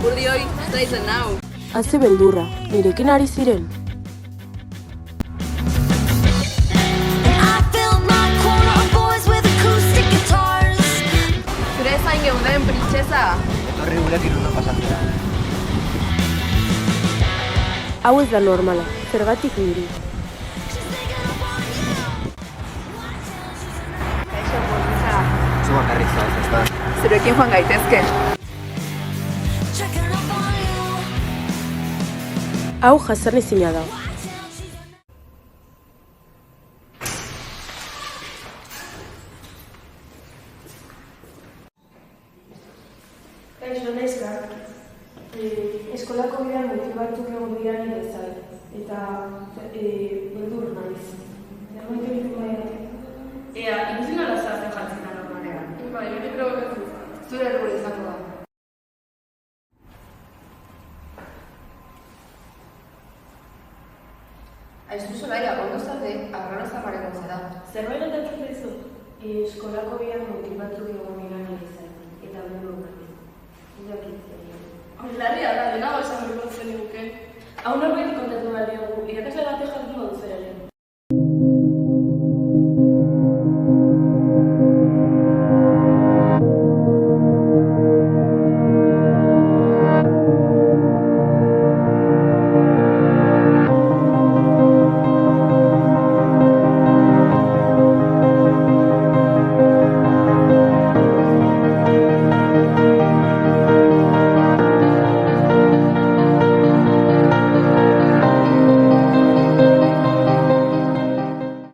Gurdioi, zaitzen nau. Haze beldurra, nirekin ari ziren. Zure zain geuden, princesa. Etorri gurekin ondo pasatzera. Hau ez da normala, zergatik niri. Kaixo, politxa. Zu bakarrik zauz, ezta? Zurekin joan gaitezke. Hau jasanezina da. Kaixo, neskak. Eskolako bidean motibatu egon dira nire zai. Eta beldur naiz. Zerbait egiten baiatik. Ea, ikusi nola zehazten jartzen da normalean. Bai, hori probokatu. Zure errua izango da. Aizu Solaia, ondo zate, arraro zamareko zara. Zerbait gertatzen zaizu? Eskolako bidean motibatu egon dira nire zai. Eta beldur naiz. Zakitzen. Larria da, denago esan berikotzen duke. Hau norbait kontatu behar diogu,